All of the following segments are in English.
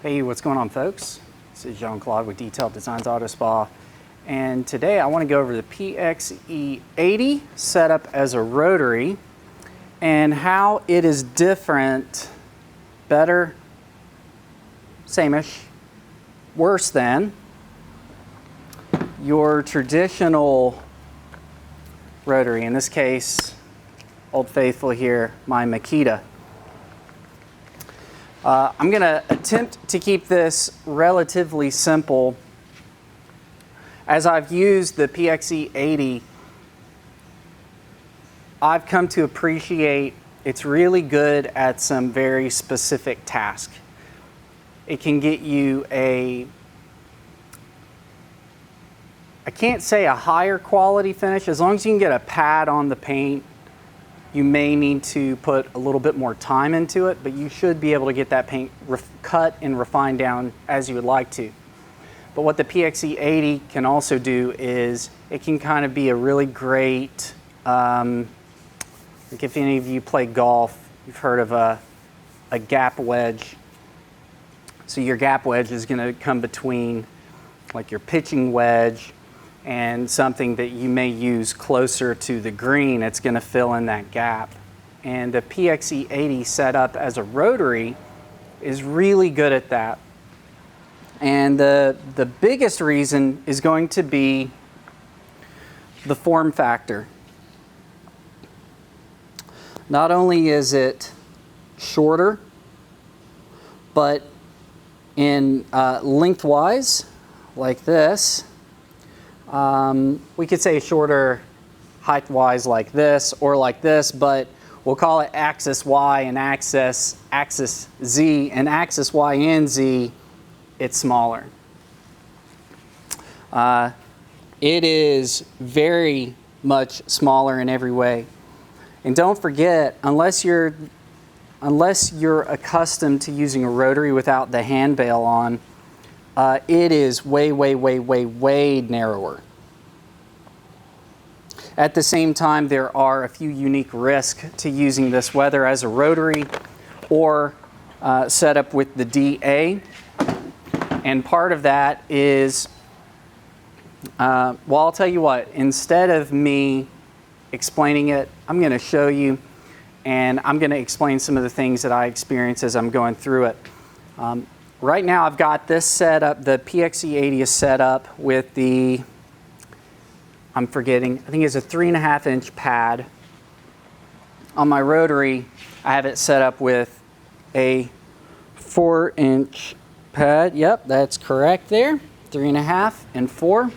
Hey, what's going on, folks? This is Jean-Claude with Detailed Designs Auto Spa, and today I want to go over the PXE 80 setup as a rotary and how it is different, better, same-ish, worse than your traditional rotary. In this case, Old Faithful here, my Makita. I'm going to attempt to keep this relatively simple. As I've used the PXE 80, I've come to appreciate it's really good at some very specific tasks. It can get you I can't say a higher quality finish. As long as you can get a pad on the paint, you may need to put a little bit more time into it, but you should be able to get that paint cut and refined down as you would like to. But what the PXE 80 can also do is it can kind of be a really great, like if any of you play golf, you've heard of a gap wedge. So your gap wedge is going to come between like your pitching wedge and something that you may use closer to the green. It's going to fill in that gap. And the PXE 80 set up as a rotary is really good at that. And the biggest reason is going to be the form factor. Not only is it shorter, but in lengthwise, like this, we could say shorter height-wise like this or like this, but we'll call it axis Y and axis Z, and axis Y and Z, it's smaller. It is very much smaller in every way. And don't forget, unless you're accustomed to using a rotary without the hand bail on, it is way narrower. At the same time, there are a few unique risks to using this, whether as a rotary or set up with the DA. And part of that is, well, I'll tell you what, instead of me explaining it, I'm going to show you, and I'm going to explain some of the things that I experience as I'm going through it. Right now I've got this set up, the PXE 80 is set up with the, I think it's a 3.5 inch pad. On my rotary, I have it set up with a 4 inch pad. Yep, that's correct there. 3.5 and 4.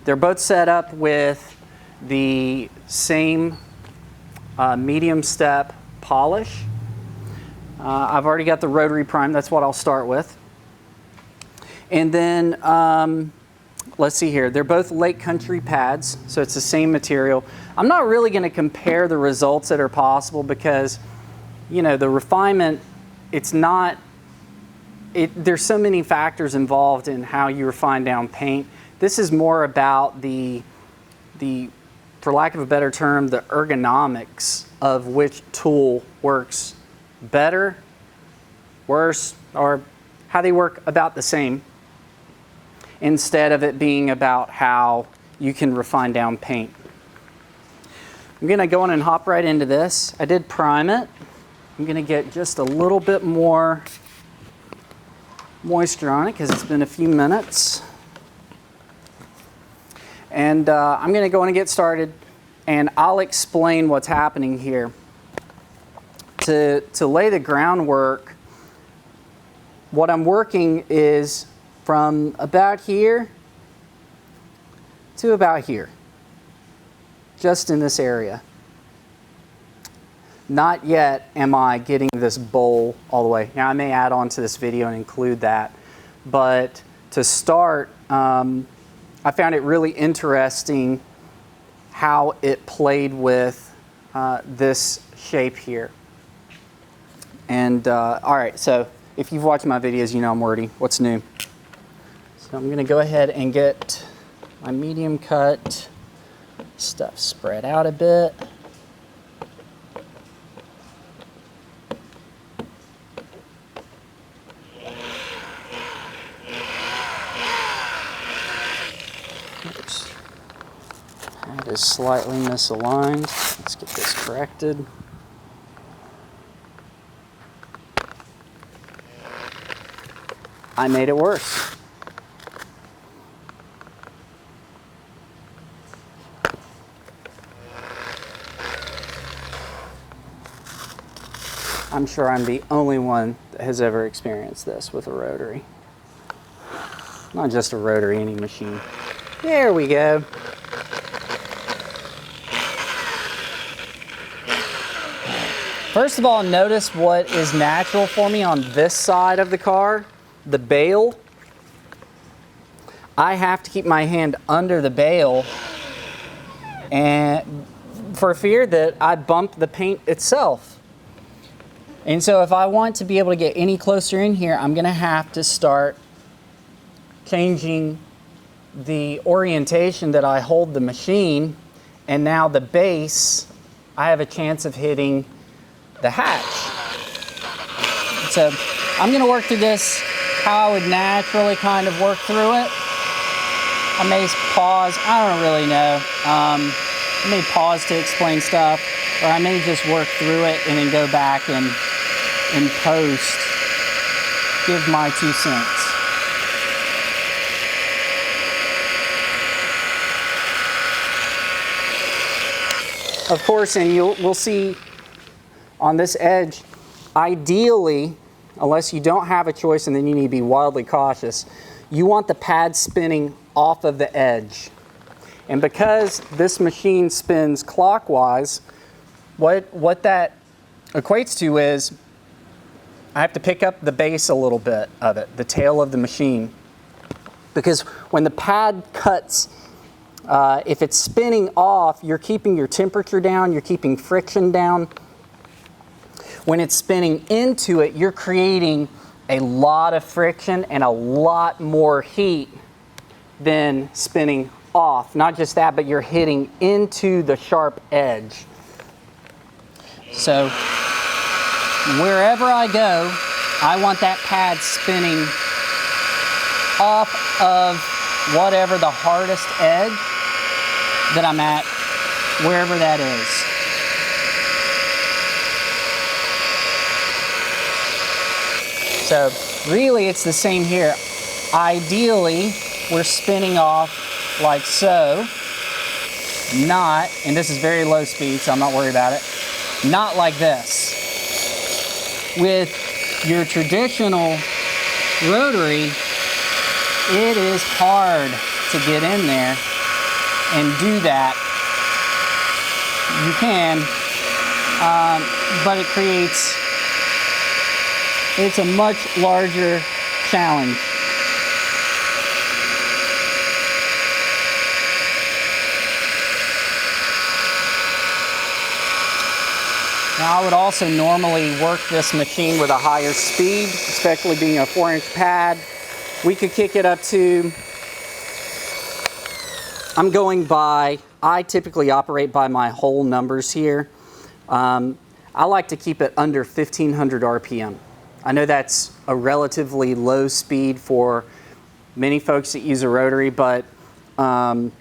They're both set up with the same medium step polish. I've already got the rotary prime, that's what I'll start with. And then, let's see here, they're both Lake Country pads, so it's the same material. I'm not really going to compare the results that are possible because, you know, the refinement, it's not, there's so many factors involved in how you refine down paint. This is more about the, for lack of a better term, the ergonomics of which tool works better, worse, or how they work about the same, instead of it being about how you can refine down paint. I'm going to go on and hop right into this. I did prime it. I'm going to get just a little bit more moisture on it because it's been a few minutes. And I'm going to go on and get started, and I'll explain what's happening here. To lay the groundwork, what I'm working is from about here to about here, just in this area. Not yet am I getting this bowl all the way. Now I may add on to this video and include that, but to start, I found it really interesting how it played with this shape here. And all right, so if you've watched my videos, you know I'm wordy. What's new? So I'm going to go ahead and get my medium cut stuff spread out a bit. is slightly misaligned. Let's get this corrected. I made it worse. I'm sure I'm the only one that has ever experienced this with a rotary. Not just a rotary, any machine. There we go. First of all, notice what is natural for me on this side of the car, the bail. I have to keep my hand under the bail, and for fear that I bump the paint itself. And so if I want to be able to get any closer in here, I'm gonna have to start changing the orientation that I hold the machine, and now the base, I have a chance of hitting the hatch. So I'm gonna work through this how I would naturally kind of work through it. I may pause, I don't really know. I may pause to explain stuff, or I may just work through it and then go back and in post give my 2 cents. Of course, and we'll see on this edge, ideally, unless you don't have a choice and then you need to be wildly cautious, you want the pad spinning off of the edge. And because this machine spins clockwise, what that equates to is I have to pick up the base a little bit of it, the tail of the machine. Because when the pad cuts, if it's spinning off, you're keeping your temperature down, you're keeping friction down. When it's spinning into it, you're creating a lot of friction and a lot more heat than spinning off. Not just that, but you're hitting into the sharp edge. So wherever I go, I want that pad spinning off of whatever the hardest edge that I'm at, wherever that is. So really it's the same here. Ideally, we're spinning off like so, not, and this is very low speed, so I'm not worried about it, not like this. With your traditional rotary, it is hard to get in there and do that. You can, but it's a much larger challenge. Now I would also normally work this machine with a higher speed, especially being a 4-inch pad. We could kick it up to, I typically operate by my whole numbers here. I like to keep it under 1500 RPM. I know that's a relatively low speed for many folks that use a rotary, but I'm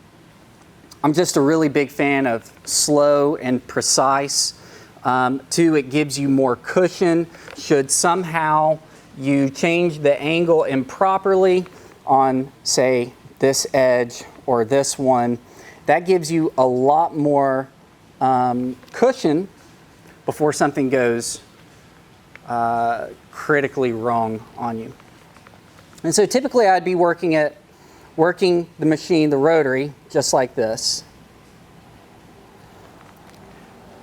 just a really big fan of slow and precise. 2, it gives you more cushion. Should somehow you change the angle improperly on, say, this edge or this one, that gives you a lot more cushion before something goes critically wrong on you. And so typically I'd be working the machine, the rotary, just like this.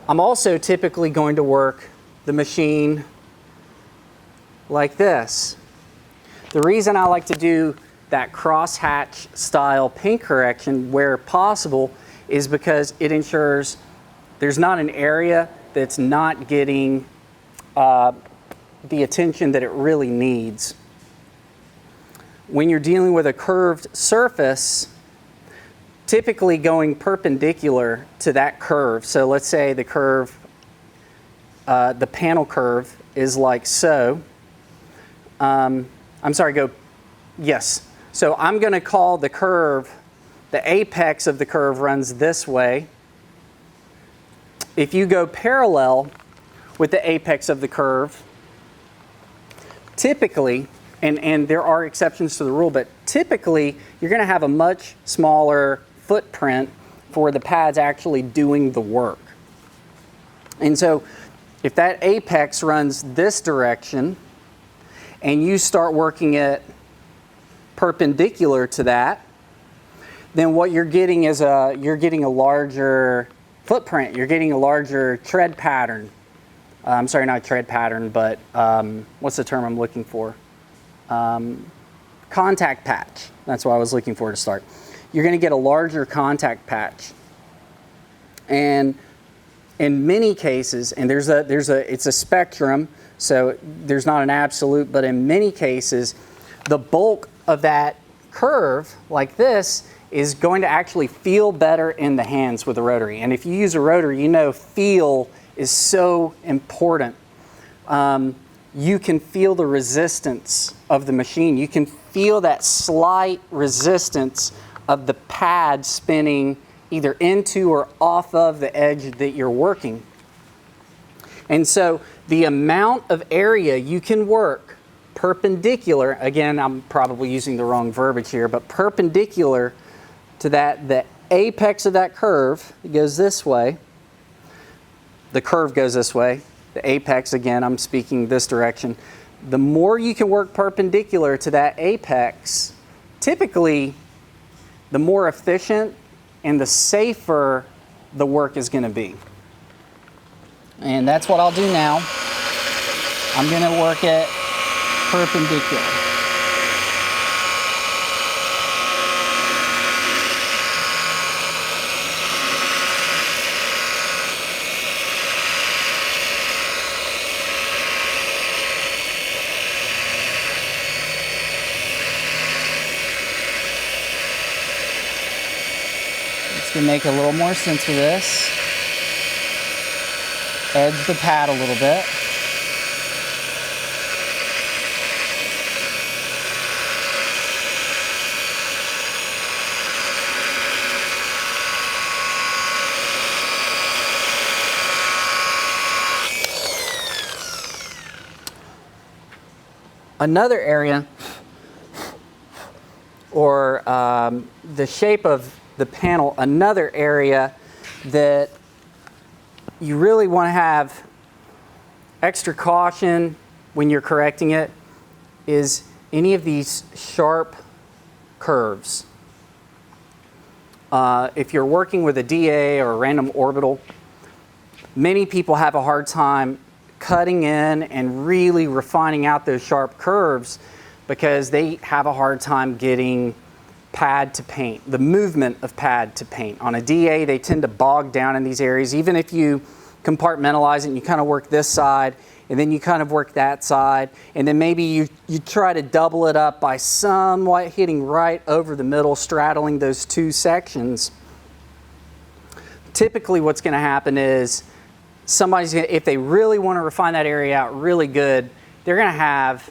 I'm also typically going to work the machine like this. The reason I like to do that crosshatch style paint correction where possible is because it ensures there's not an area that's not getting the attention that it really needs. When you're dealing with a curved surface, typically going perpendicular to that curve. So let's say the curve, the panel curve is like so. Yes. So I'm going to call the curve the apex of the curve runs this way. If you go parallel with the apex of the curve, typically, and there are exceptions to the rule, but typically you're going to have a much smaller footprint for the pads actually doing the work. And so if that apex runs this direction and you start working it perpendicular to that, then what you're getting is you're getting a larger footprint. You're getting a larger tread pattern. I'm sorry, not tread pattern, but what's the term I'm looking for? Contact patch. That's what I was looking for to start. You're going to get a larger contact patch. And in many cases, and it's a spectrum, so there's not an absolute, but in many cases, the bulk of that curve, like this, is going to actually feel better in the hands with a rotary. And if you use a rotary, you know feel is so important. You can feel the resistance of the machine. You can feel that slight resistance of the pad spinning either into or off of the edge that you're working. And so the amount of area you can work perpendicular, again, I'm probably using the wrong verbiage here, but perpendicular to that, the apex of that curve, it goes this way. The curve goes this way. The apex, again, I'm speaking this direction. The more you can work perpendicular to that apex, typically the more efficient and the safer the work is going to be. And that's what I'll do now. I'm going to work it perpendicular. To make a little more sense of this, edge the pad a little bit. Another area, or the shape of the panel, another area that you really want to have extra caution when you're correcting it is any of these sharp curves. If you're working with a DA or a random orbital, many people have a hard time cutting in and really refining out those sharp curves because they have a hard time getting pad to paint, the movement of pad to paint. On a DA, they tend to bog down in these areas. Even if you compartmentalize it and you kind of work this side, and then you kind of work that side, and then maybe you try to double it up by somewhat hitting right over the middle, straddling those two sections. Typically what's going to happen is if they really want to refine that area out really good, they're going to have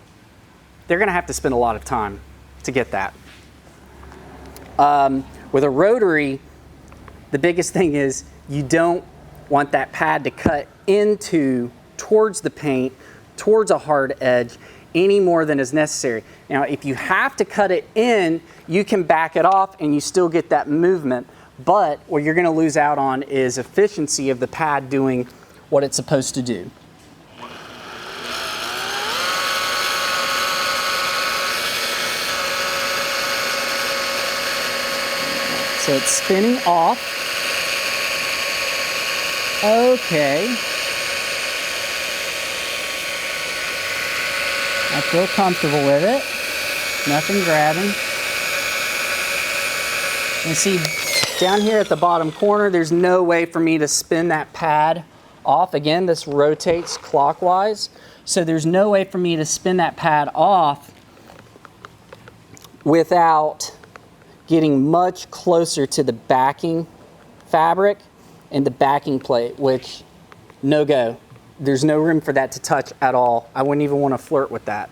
to spend a lot of time to get that. With a rotary, the biggest thing is you don't want that pad to cut towards the paint, towards a hard edge, any more than is necessary. Now, if you have to cut it in, you can back it off and you still get that movement, but what you're going to lose out on is efficiency of the pad doing what it's supposed to do. So it's spinning off. Okay. I feel comfortable with it. Nothing grabbing. You see down here at the bottom corner, there's no way for me to spin that pad off. Again, this rotates clockwise. So there's no way for me to spin that pad off without getting much closer to the backing fabric and the backing plate, which no go. There's no room for that to touch at all. I wouldn't even want to flirt with that.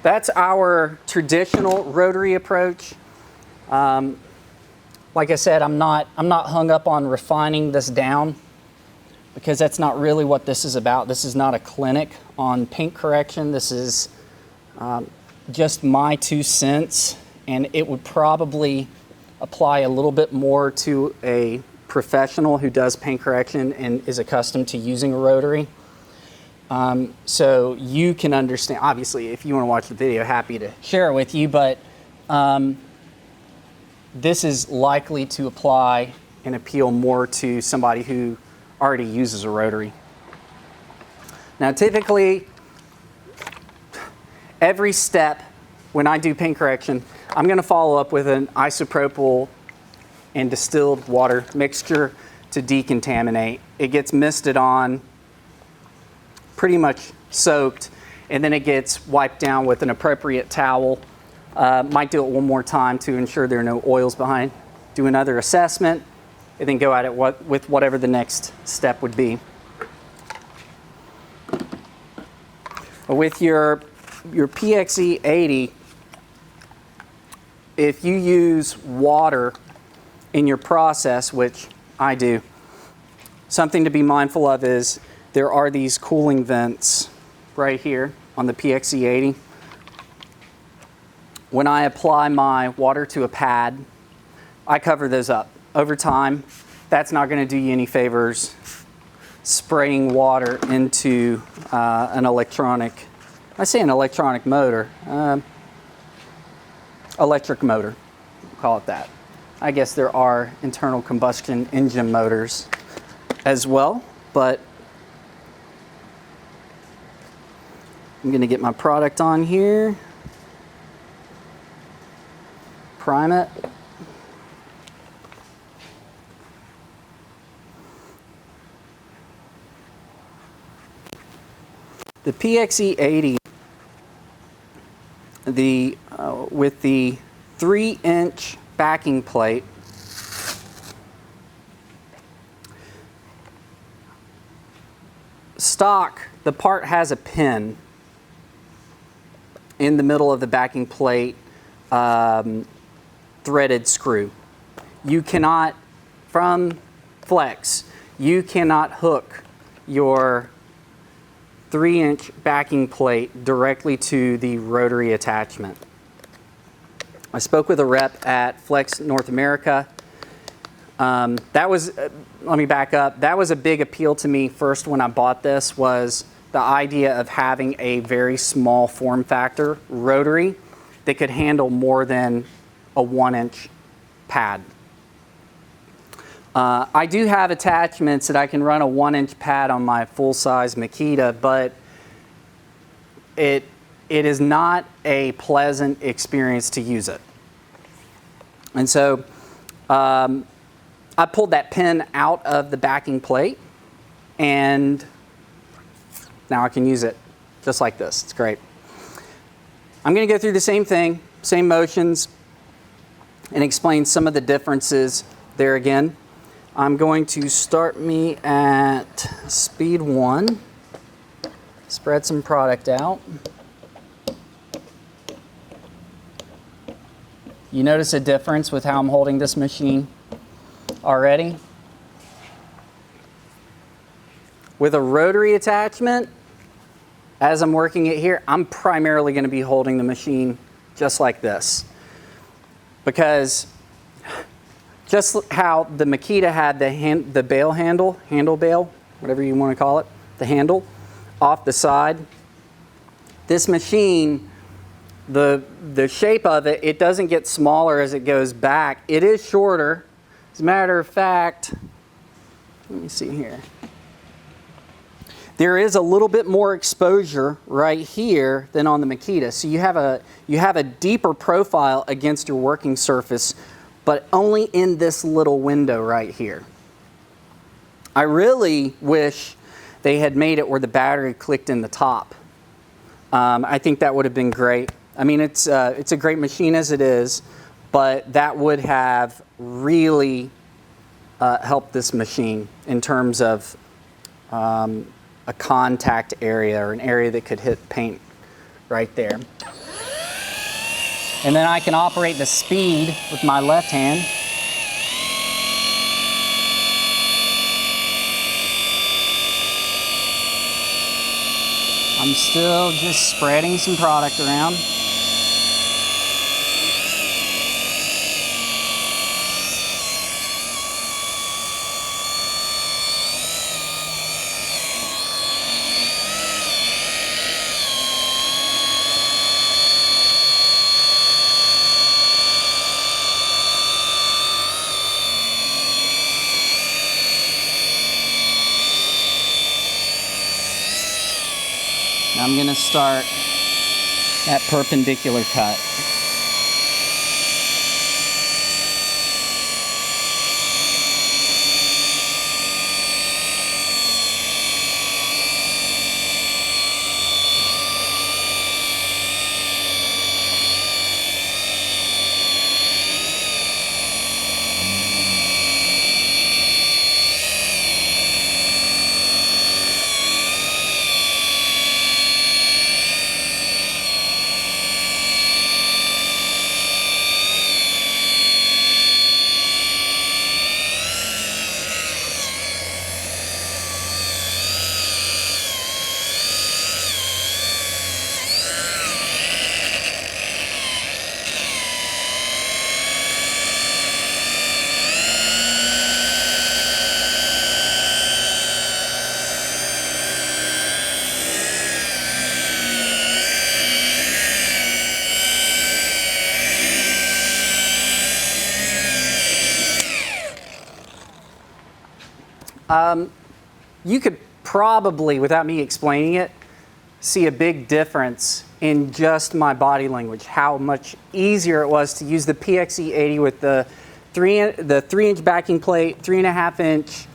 That's our traditional rotary approach. Like I said, I'm not hung up on refining this down, because that's not really what this is about. This is not a clinic on paint correction. This is just my 2 cents, and it would probably apply a little bit more to a professional who does paint correction and is accustomed to using a rotary. So you can understand, obviously, if you want to watch the video, happy to share it with you, but this is likely to apply and appeal more to somebody who already uses a rotary. Now, typically, every step when I do paint correction, I'm going to follow up with an isopropyl and distilled water mixture to decontaminate. It gets misted on, pretty much soaked, and then it gets wiped down with an appropriate towel. Might do it one more time to ensure there are no oils behind. Do another assessment, and then go at it with whatever the next step would be. With your PXE 80, if you use water in your process, which I do, something to be mindful of is there are these cooling vents right here on the PXE 80. When I apply my water to a pad, I cover those up. Over time, that's not going to do you any favors spraying water into an electronic, I say an electronic motor, electric motor, we'll call it that. I guess there are internal combustion engine motors as well, but I'm going to get my product on here, prime it. The PXE 80, with the 3-inch backing plate, stock, the part has a pin in the middle of the backing plate, threaded screw. You cannot, from Flex, you cannot hook your 3-inch backing plate directly to the rotary attachment. I spoke with a rep at Flex North America. That was, let me back up, that was a big appeal to me first when I bought this, was the idea of having a very small form factor rotary that could handle more than a 1-inch pad. I do have attachments that I can run a 1-inch pad on my full-size Makita, but it is not a pleasant experience to use it. And so I pulled that pin out of the backing plate, and now I can use it just like this. It's great. I'm going to go through the same thing, same motions, and explain some of the differences there again. I'm going to start me at speed 1, spread some product out. You notice a difference with how I'm holding this machine already? With a rotary attachment, as I'm working it here, I'm primarily going to be holding the machine just like this. Because just how the Makita had the bail handle bail, whatever you want to call it, the handle off the side, this machine, the shape of it, it doesn't get smaller as it goes back. It is shorter. As a matter of fact, let me see here. There is a little bit more exposure right here than on the Makita. So you have a deeper profile against your working surface, but only in this little window right here. I really wish they had made it where the battery clicked in the top. I think that would have been great. I mean, it's a great machine as it is, but that would have really helped this machine in terms of a contact area, or an area that could hit paint right there. And then I can operate the speed with my left hand. I'm still just spreading some product around. Now I'm going to start that perpendicular cut. You could probably, without me explaining it, see a big difference in just my body language, how much easier it was to use the PXE 80 with the 3-inch backing plate, 3.5-inch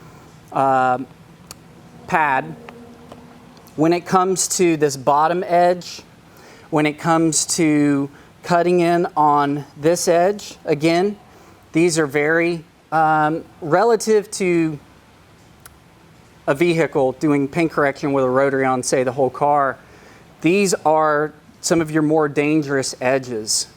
pad. When it comes to this bottom edge, when it comes to cutting in on this edge, again, these are very relative to a vehicle doing paint correction with a rotary on, say, the whole car. These are some of your more dangerous edges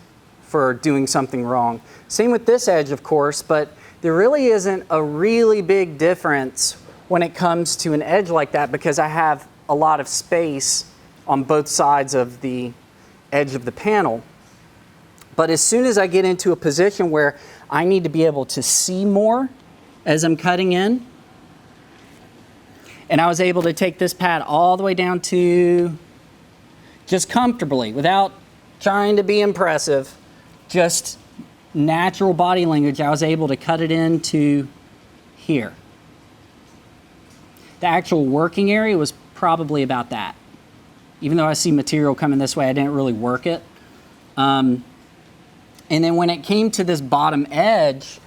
for doing something wrong. Same with this edge, of course, but there really isn't a really big difference when it comes to an edge like that because I have a lot of space on both sides of the edge of the panel. But as soon as I get into a position where I need to be able to see more as I'm cutting in, and I was able to take this pad all the way down to just comfortably, without trying to be impressive, just natural body language, I was able to cut it into here. The actual working area was probably about that. Even though I see material coming this way, I didn't really work it. And then when it came to this bottom edge,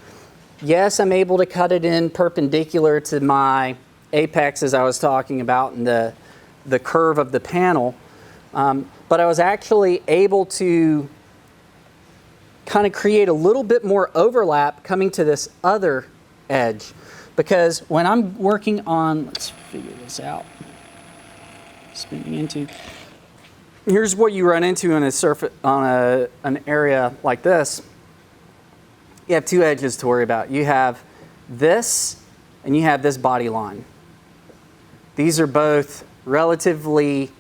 yes, I'm able to cut it in perpendicular to my apex, as I was talking about, in the curve of the panel. But I was actually able to kind of create a little bit more overlap coming to this other edge. Because when I'm working on, let's figure this out, spinning into, here's what you run into on a surface, on an area like this. You have two edges to worry about. You have this and you have this body line. These are both relatively,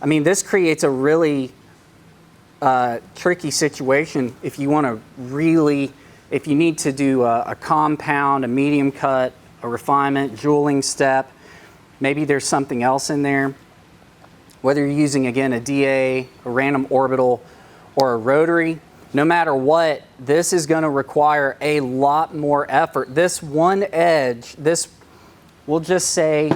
I mean, this creates a really tricky situation if you want to really, if you need to do a compound, a medium cut, a refinement, jeweling step, maybe there's something else in there. Whether you're using, again, a DA, a random orbital, or a rotary, no matter what, this is going to require a lot more effort. This one edge, this, we'll just say,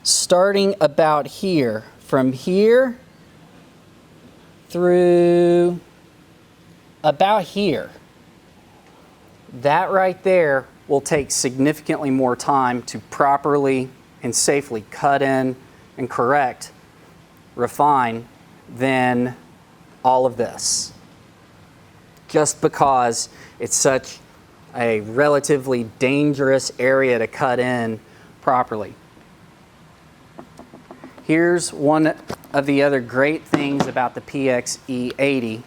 starting about here, from here through about here, that right there will take significantly more time to properly and safely cut in and correct, refine, than all of this. Just because it's such a relatively dangerous area to cut in properly. Here's one of the other great things about the PXE 80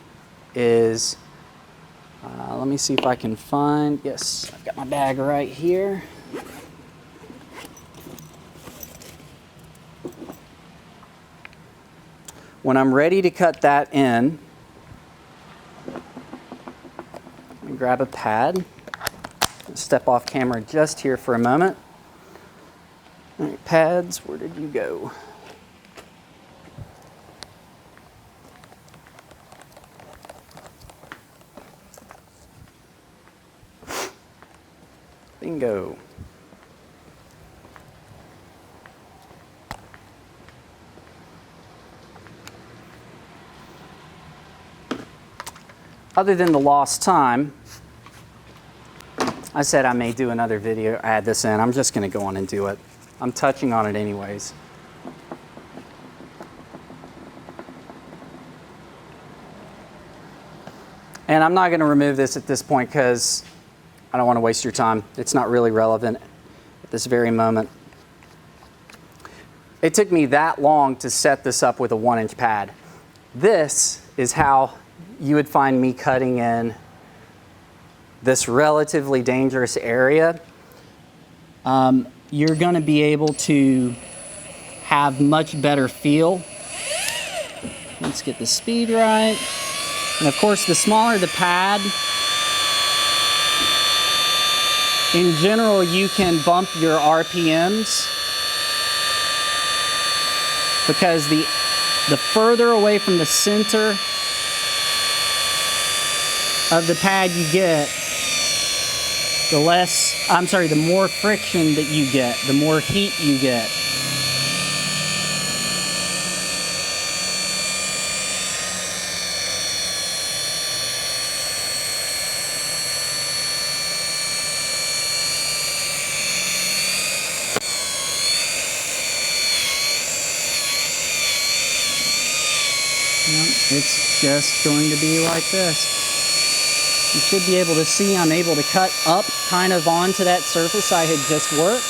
is, let me see if I can find, yes, I've got my bag right here. When I'm ready to cut that in, let me grab a pad. Step off camera just here for a moment. All right, pads, where did you go? Bingo. Other than the lost time, I said I may do another video, add this in. I'm just going to go on and do it. I'm touching on it anyways. And I'm not going to remove this at this point because I don't want to waste your time. It's not really relevant at this very moment. It took me that long to set this up with a 1-inch pad. This is how you would find me cutting in this relatively dangerous area. You're going to be able to have much better feel. Let's get the speed right. And of course, the smaller the pad, in general, you can bump your RPMs because the further away from the center of the pad you get, the more friction that you get, the more heat you get. It's just going to be like this. You should be able to see I'm able to cut up kind of onto that surface I had just worked.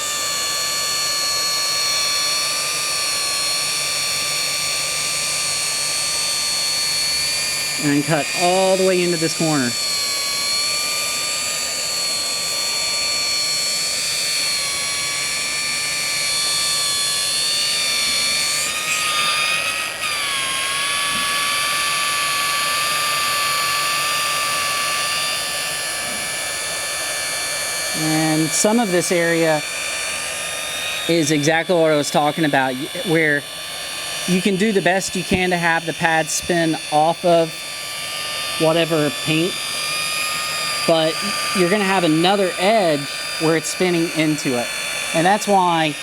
And then cut all the way into this corner. And some of this area is exactly what I was talking about, where you can do the best you can to have the pad spin off of whatever paint, but you're going to have another edge where it's spinning into it. And that's why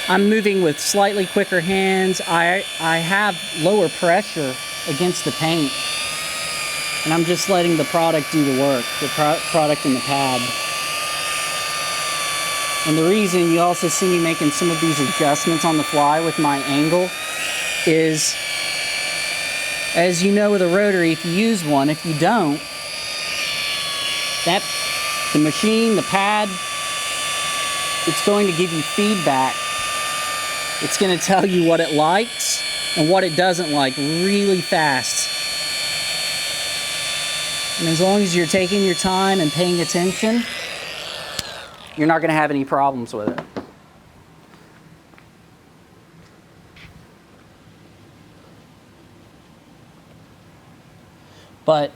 I'm moving with slightly quicker hands. I have lower pressure against the paint, and I'm just letting the product do the work, the product in the pad. And the reason you also see me making some of these adjustments on the fly with my angle is, as you know with a rotary, if you use one, if you don't, the machine, the pad, it's going to give you feedback. It's going to tell you what it likes and what it doesn't like really fast. And as long as you're taking your time and paying attention, you're not going to have any problems with it. But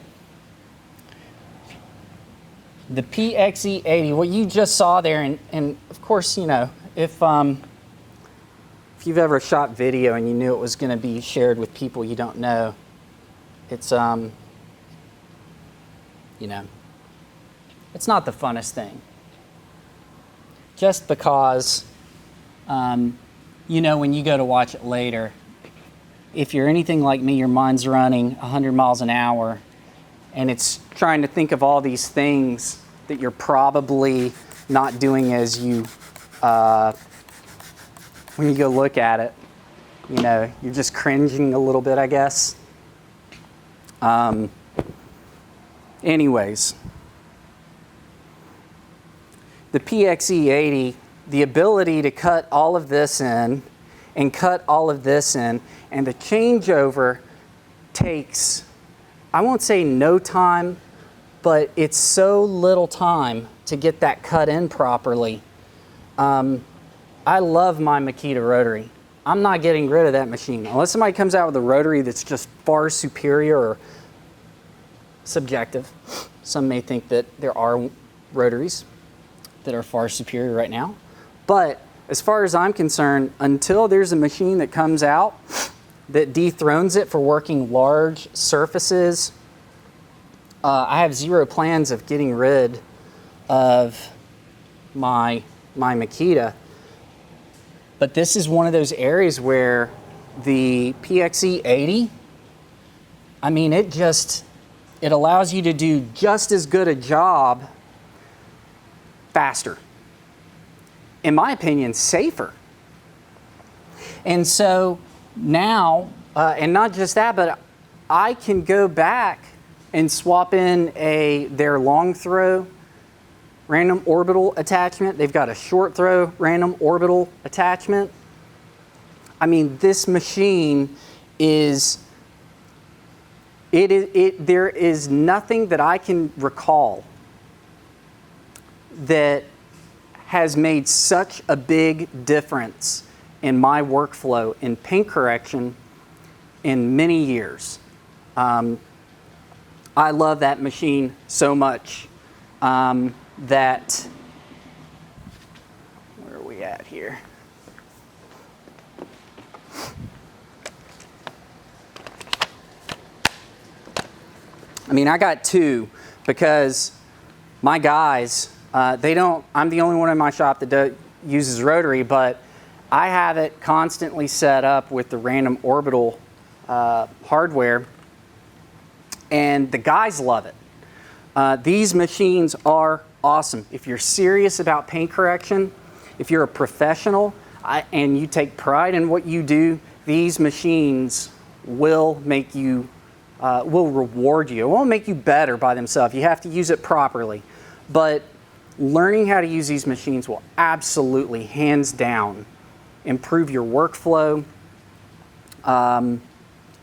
the PXE 80, what you just saw there, and of course, you know, if you've ever shot video and you knew it was going to be shared with people you don't know, it's you know, it's not the funnest thing. Just because, you know, when you go to watch it later, if you're anything like me, your mind's running 100 miles an hour, and it's trying to think of all these things that you're probably not doing as you, when you go look at it. You know, you're just cringing a little bit, I guess. Anyways. The PXE 80, the ability to cut all of this in and cut all of this in. And the changeover takes, I won't say no time, but it's so little time to get that cut in properly. I love my Makita rotary. I'm not getting rid of that machine. Unless somebody comes out with a rotary that's just far superior, or subjective. Some may think that there are rotaries that are far superior right now. But as far as I'm concerned, until there's a machine that comes out that dethrones it for working large surfaces, I have zero plans of getting rid of my Makita. But this is one of those areas where the PXE 80, I mean, it allows you to do just as good a job faster. In my opinion, safer. And so now, and not just that, but I can go back and swap in their long throw random orbital attachment. They've got a short throw random orbital attachment. I mean, this machine there is nothing that I can recall that has made such a big difference in my workflow in paint correction in many years. I love that machine so much that, where are we at here? I mean, I got two because my guys, I'm the only one in my shop that uses rotary, but I have it constantly set up with the random orbital hardware, and the guys love it. These machines are awesome. If you're serious about paint correction, if you're a professional and you take pride in what you do, these machines will make you, will reward you. It won't make you better by themselves. You have to use it properly. But learning how to use these machines will absolutely, hands down, improve your workflow.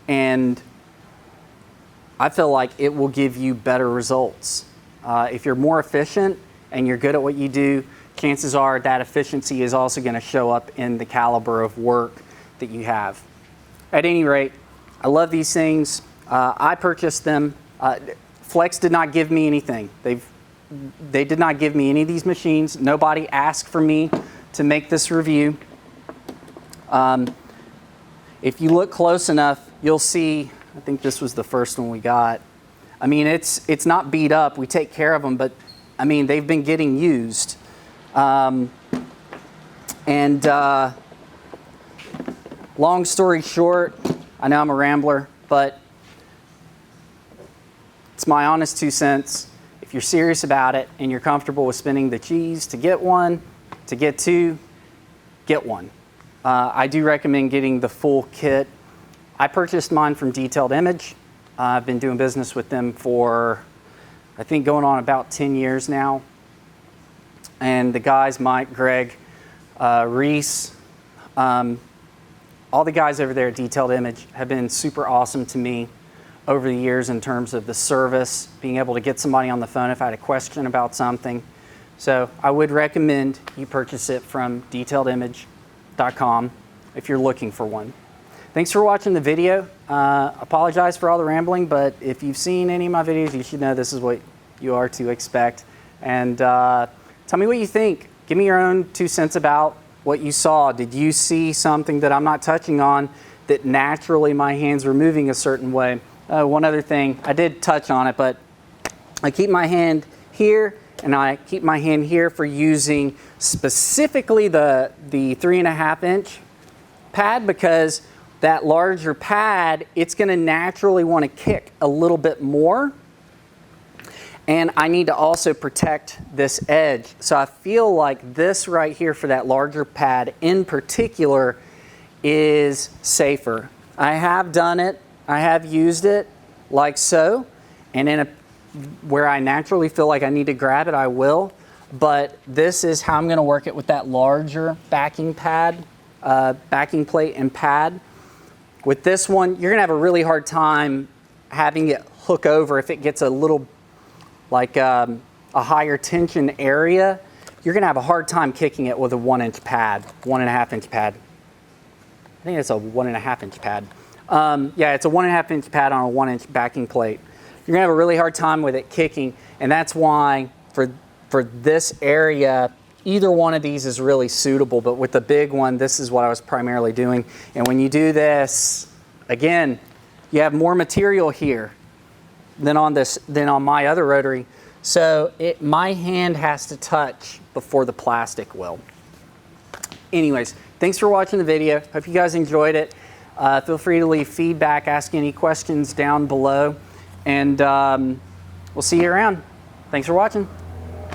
And I feel like it will give you better results. If you're more efficient and you're good at what you do, chances are that efficiency is also going to show up in the caliber of work that you have. At any rate, I love these things. I purchased them. Flex did not give me anything. They did not give me any of these machines. Nobody asked for me to make this review. If you look close enough, you'll see, I think this was the first one we got. I mean, it's not beat up. We take care of them, but I mean, they've been getting used. Long story short, I know I'm a rambler, but it's my honest 2 cents. If you're serious about it and you're comfortable with spending the cheese to get one, to get two, get one. I do recommend getting the full kit. I purchased mine from Detailed Image. I've been doing business with them for, I think, going on about 10 years now. And the guys, Mike, Greg, Reese, all the guys over there at Detailed Image have been super awesome to me over the years in terms of the service, being able to get somebody on the phone if I had a question about something. So I would recommend you purchase it from detailedimage.com if you're looking for one. Thanks for watching the video. Apologize for all the rambling, but if you've seen any of my videos, you should know this is what you are to expect. And tell me what you think. Give me your own 2 cents about what you saw. Did you see something that I'm not touching on that naturally my hands were moving a certain way? One other thing, I did touch on it, but I keep my hand here and I keep my hand here for using specifically the 3.5 inch pad, because that larger pad, it's going to naturally want to kick a little bit more. And I need to also protect this edge. So I feel like this right here for that larger pad in particular is safer. I have done it. I have used it like so. And in where I naturally feel like I need to grab it, I will. But this is how I'm going to work it with that larger backing pad. backing plate and pad. With this one, you're gonna have a really hard time having it hook over if it gets a little, like a higher tension area. You're gonna have a hard time kicking it with a 1-inch pad, 1.5-inch pad. I think it's a 1.5-inch pad. Yeah, it's a 1.5-inch pad on a 1-inch backing plate. You're gonna have a really hard time with it kicking, and that's why for this area, either one of these is really suitable, but with the big one, this is what I was primarily doing. And when you do this, again, you have more material here than on my other rotary. So my hand has to touch before the plastic will. Anyways, thanks for watching the video. Hope you guys enjoyed it. Feel free to leave feedback, ask any questions down below, and we'll see you around. Thanks for watching.